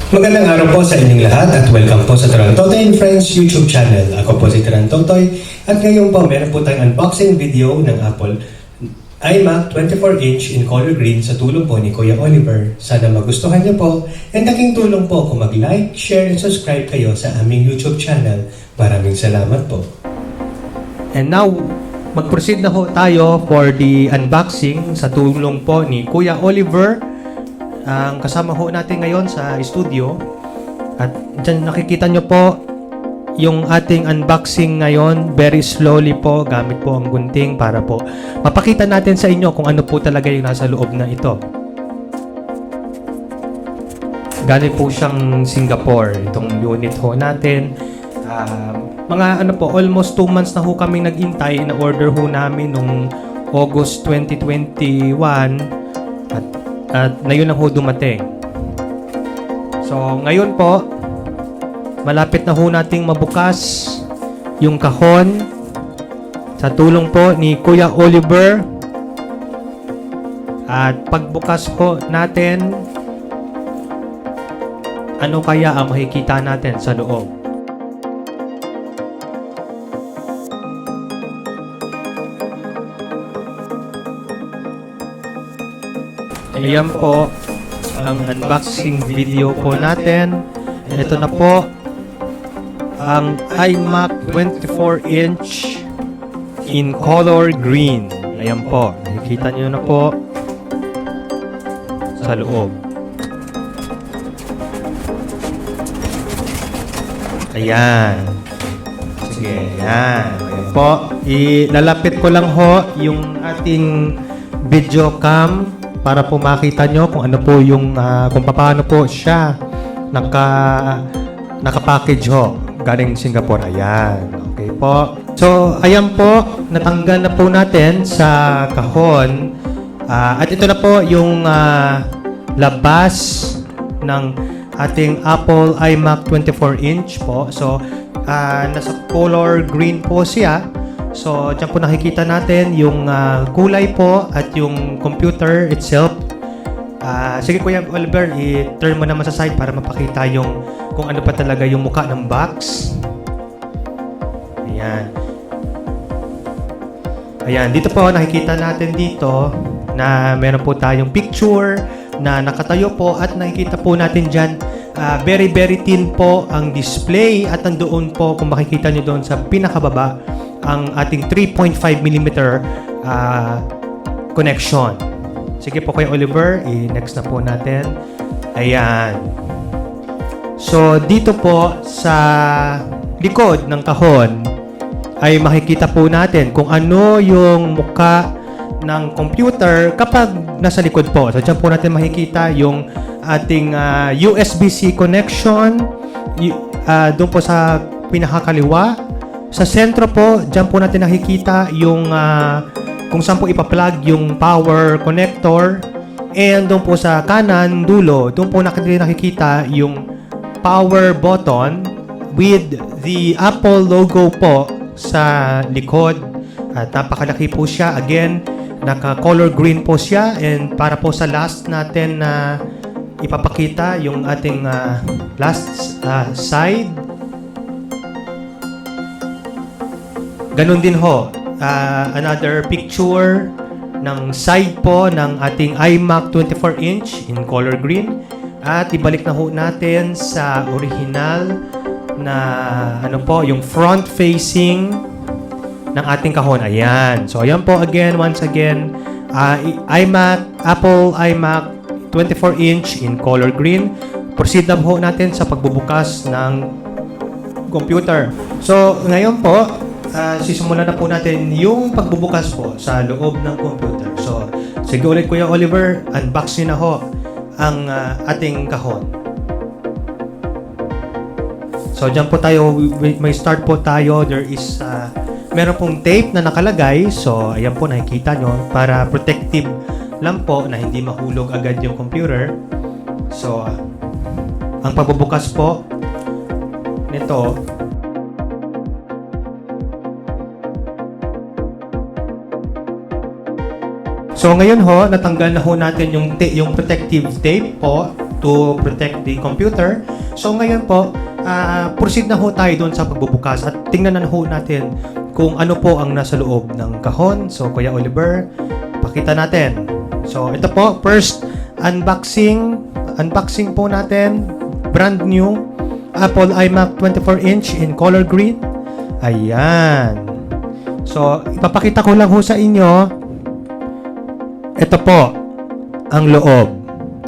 Magandang araw po sa inyong lahat at welcome po sa Tarantotoy and Friends YouTube channel. Ako po si Tarantotoy at ngayon po meron po tayong unboxing video ng Apple iMac 24-inch in color green sa tulong po ni Kuya Oliver. Sana magustuhan niyo po and naking tulong po kung mag-like, share, and subscribe kayo sa aming YouTube channel. Maraming salamat po. And now, mag-proceed na ho tayo for the unboxing sa tulong po ni Kuya Oliver. Ang kasama ho natin ngayon sa studio. At dyan nakikita nyo po yung ating unboxing ngayon. Very slowly po, gamit po ang gunting para po mapakita natin sa inyo kung ano po talaga yung nasa loob na ito. Galing po siyang Singapore, itong unit ho natin. Mga ano po, almost 2 months na ho kami nag-intay. Na-order ho namin nung August 2021 at ngayon lang ho dumating. So, ngayon po, malapit na ho nating mabukas yung kahon sa tulong po ni Kuya Oliver. At pagbukas po natin, ano kaya ang makikita natin sa loob? Ayan po ang unboxing video po natin. Ito na po ang iMac 24-inch in color green. Ayan po, nakikita nyo na po sa loob. Ayan. Sige, ayan. Ayan po, ilalapit ko lang ho yung ating video cam para po makita nyo kung ano po yung kung paano po siya naka-package ho galing Singapore. Ayan. Okay po. So, ayan po, natanggal na po natin sa kahon. At ito na po yung labas ng ating Apple iMac 24-inch po. So, nasa color green po siya. So, dyan po nakikita natin yung kulay po at yung computer itself. Sige Kuya Oliver, i-turn mo naman sa side para mapakita yung kung ano pa talaga yung mukha ng box. Ayan. Ayan, dito po nakikita natin dito na meron po tayong picture na nakatayo po at nakikita po natin dyan very very thin po ang display at nandoon po kung makikita nyo doon sa pinakababa ang ating 3.5mm connection. Sige po Kuya Oliver, i-next na po natin. Ayan. So, dito po sa likod ng kahon ay makikita po natin kung ano yung mukha ng computer kapag nasa likod po. So, dyan po natin makikita yung ating USB-C connection. Doon po sa pinakakaliwa. Sa sentro po, dyan po natin nakikita yung kung saan po ipa-plug yung power connector. And doon po sa kanan, dulo, doon po nakikita yung power button with the Apple logo po sa likod. At napakalaki po siya. Again, naka-color green po siya. And para po sa last natin na ipapakita yung ating last side. Ganon din ho, another picture ng side po ng ating iMac 24-inch in color green. At ibalik na ho natin sa original na ano po, yung front facing ng ating kahon. Ayan. So ayan po again, once again, Apple iMac 24-inch in color green. Proceed na po natin sa pagbubukas ng computer. So ngayon po, sisimulan na po natin yung pagbubukas po sa loob ng computer. So, sige ulit Kuya Oliver, unbox nyo na ho ang ating kahon. So, dyan po tayo, may start po tayo. There is, meron pong tape na nakalagay. So, ayan po, nakikita nyo para protective lang po na hindi mahulog agad yung computer. So, ang pagbubukas po nito, so ngayon ho, natanggal na ho natin yung protective tape po to protect the computer. So ngayon po, proceed na ho tayo doon sa pagbubukas at tingnan na ho natin kung ano po ang nasa loob ng kahon. So Kuya Oliver, pakita natin. So ito po, first unboxing po natin, brand new Apple iMac 24-inch in color green. Ayan. So ipapakita ko lang ho sa inyo. Ito po ang loob.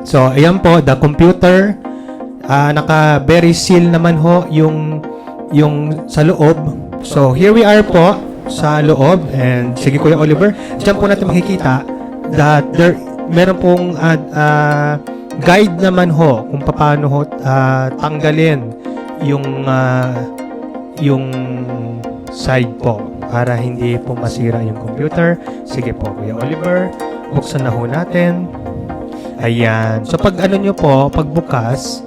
So ayan po, the computer. Naka very seal naman ho yung sa loob. So here we are po sa loob, and sige Kuya Oliver, diyan po natin makikita that meron pong guide naman ho kung paano ho tanggalin yung side po para hindi po masira yung computer. Sige po Kuya Oliver, buksan na ho natin. Ayan. So pag ano nyo po, pagbukas,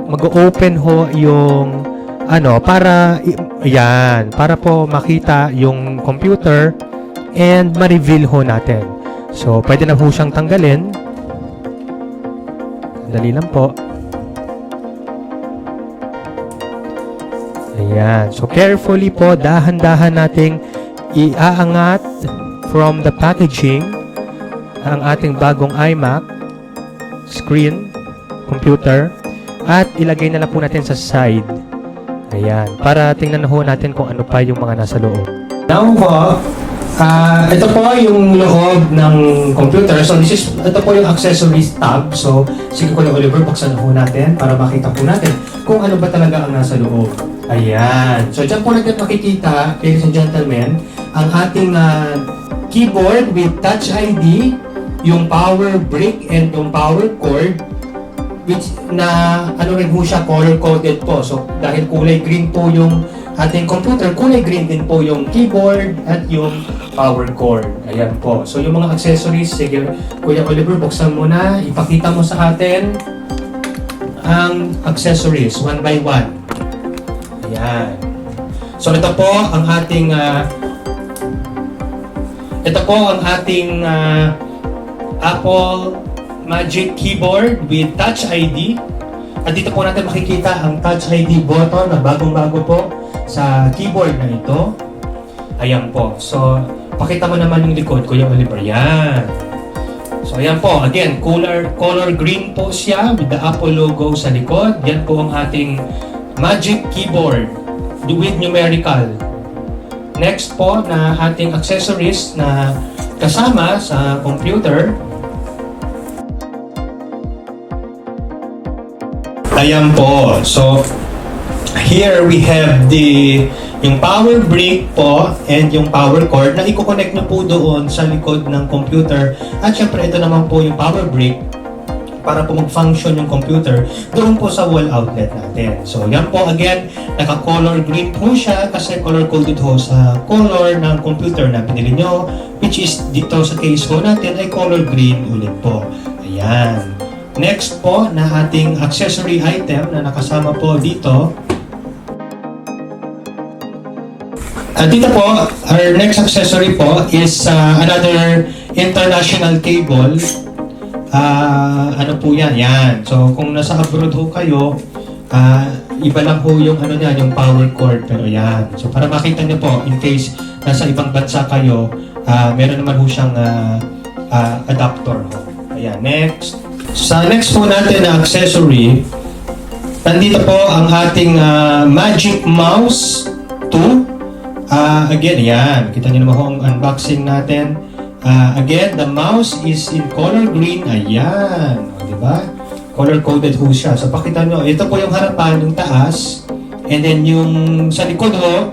mag-open ho yung para para po makita yung computer and ma-reveal ho natin. So pwede na ho siyang tanggalin. Dali lang po. Ayan. So carefully po, dahan-dahan nating iaangat from the packaging ang ating bagong iMac screen, computer, at ilagay na lang po natin sa side. Ayan. Para tingnan na ho natin kung ano pa yung mga nasa loob. Now po, ito po yung loob ng computer. So ito po yung accessories tab. So sige Kuya Oliver, buksan na ho natin para makita po natin kung ano ba talaga ang nasa loob. Ayan. So dyan po natin makikita, ladies and gentlemen, ang ating keyboard with Touch ID, yung power brick and yung power cord, which na rin ho siya, color coded po. So dahil kulay green po yung ating computer, kulay green din po yung keyboard at yung power cord. Ayan po. So yung mga accessories, sige Kuya Oliver, buksan mo na, ipakita mo sa atin ang accessories one by one. Ayan. So ito po ang ating Apple Magic Keyboard with Touch ID. At dito po natin makikita ang Touch ID button na bagong-bago po sa keyboard na ito. Ayan po. So, pakita mo naman yung likod, Kuya Oliver. Yan. So, ayan po. Again, color green po siya with the Apple logo sa likod. Yan po ang ating Magic Keyboard with numerical. Next po na ating accessories na kasama sa computer. Ayan po. So, here we have yung power brick po and yung power cord na i-connect nyo po doon sa likod ng computer. At syempre, ito naman po yung power brick para po mag-function yung computer doon po sa wall outlet natin. So, yan po again, naka-color green po siya kasi color-coded ho sa color ng computer na pinili nyo, which is dito sa case po natin ay color green ulit po. Ayan. Next po na ating accessory item na nakasama po dito. At dito po, our next accessory po is another international cable. Ano po yan? Yan. So, kung nasa abroad ho kayo, iba lang ho yung yung power cord. Pero yan. So, para makita nyo po, in case nasa ibang bansa kayo, meron naman ho siyang adapter ho. Ayan. Next. Sa next po natin na accessory, nandito po ang ating Magic Mouse 2. Again, yan. Kita nyo naman ho ang unboxing natin. Again, the mouse is in color green. Ayan. O, diba? Color-coded ho siya. So, pakita nyo. Ito po yung harapan, yung taas. And then, yung sa likod ho,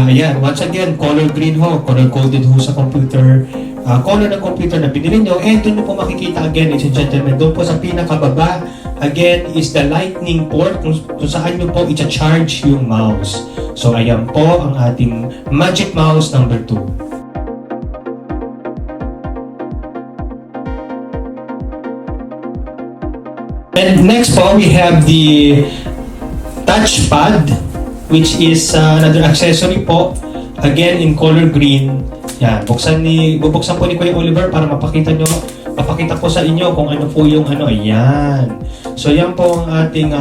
ayan. Once again, color green ho. Color-coded ho sa computer. Color ng computer na binili nyo. And doon nyo po makikita again, ladies and gentlemen. Doon po sa pinakababa, again, is the lightning port kung saan nyo po i-charge yung mouse. So, ayan po ang ating Magic Mouse number 2. And next po, we have the touchpad, which is another accessory po. Again, in color green. Yan, bubuksan po ni Kuya Oliver para mapakita nyo papakita ko sa inyo kung ano po yung ano. Ayan. So, yan po ang ating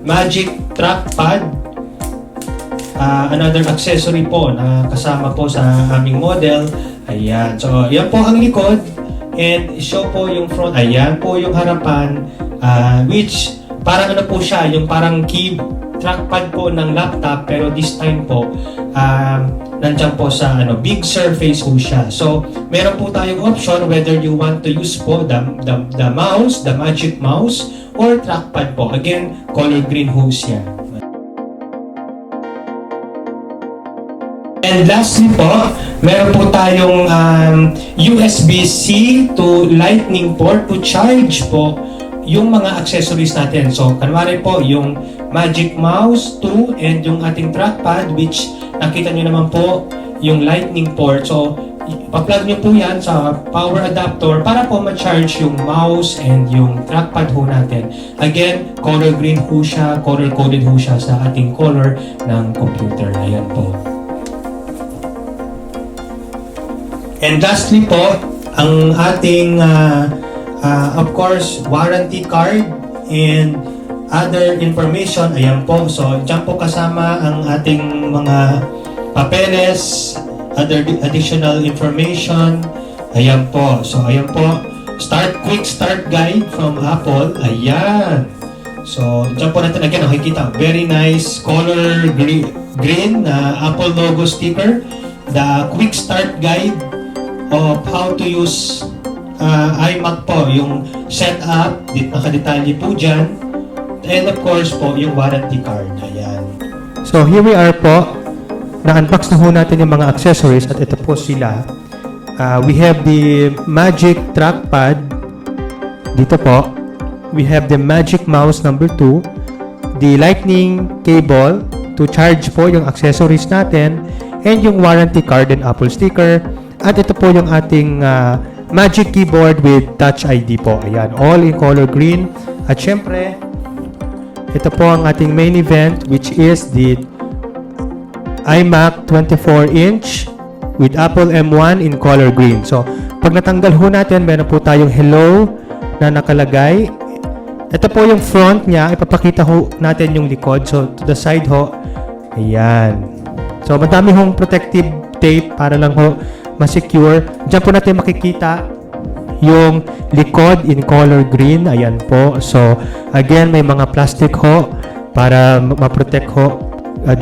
Magic Trackpad. Another accessory po na kasama po sa aming model. Ayan. So, yan po ang likod. And show po yung front. Ayan po yung harapan. Which, parang ano po siya, yung parang key trackpad po ng laptop. Pero this time po, nandiyan po sa big surface po siya. So, meron po tayong option whether you want to use po the mouse, the Magic Mouse, or trackpad po. Again, color green ho siya. And lastly po, meron po tayong USB-C to Lightning port to charge po yung mga accessories natin. So, kanwari po, yung Magic Mouse 2 and yung ating trackpad, which nakita nyo naman po yung Lightning port. So, pa-plug nyo po yan sa power adapter para po ma-charge yung mouse and yung trackpad ho natin. Again, color green ho siya, color-coded ho siya sa ating color ng computer. Ayan po. And lastly po, ang ating of course, warranty card and other information, ayan po. So, dyan po kasama ang ating mga papeles, other additional information. Ayan po. So, ayan po. Quick start guide from Apple. Ayan. So, dyan po natin again, nakikita. Very nice color green Apple logo sticker. The quick start guide of how to use iMac po, yung setup, nakadetalye po dyan. And of course po, yung warranty card. Ayan. So here we are po. Na-unbox na ho natin yung mga accessories at ito po sila. We have the Magic Trackpad. Dito po. We have the Magic Mouse number 2. The Lightning cable to charge po yung accessories natin. And yung warranty card and Apple sticker. At ito po yung ating Magic Keyboard with Touch ID po. Ayan, all in color green. At syempre, ito po ang ating main event, which is the iMac 24-inch with Apple M1 in color green. So, pag natanggal ho natin, meron po tayong hello na nakalagay. Ito po yung front niya. Ipapakita ho natin yung likod. So, to the side ho. Ayan. So, madami hong protective tape para lang ho ma-secure. Diyan po natin makikita yung likod in color green. Ayan po. So, again, may mga plastic ho para ma-protect ho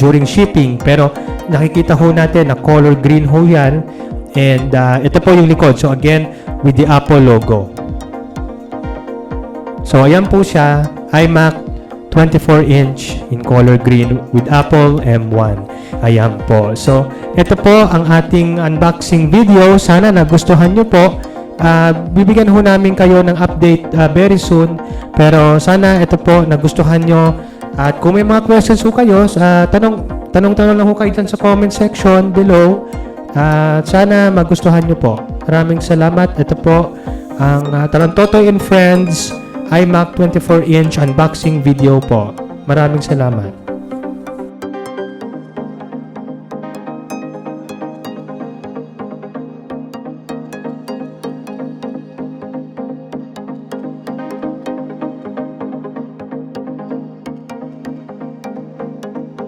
during shipping. Pero, nakikita ho natin na color green ho yan. And, ito po yung likod. So, again, with the Apple logo. So, ayan po siya. iMac 24-inch in color green with Apple M1. Ayan po. So, ito po ang ating unboxing video. Sana nagustuhan nyo po. Bibigyan ho namin kayo ng update very soon. Pero sana ito po nagustuhan nyo. At kung may mga questions ho kayo, tanong lang ho kayo dyan sa comment section below. Sana magustuhan nyo po. Maraming salamat. Ito po ang Tarantotoy and Friends iMac 24-inch unboxing video po. Maraming salamat.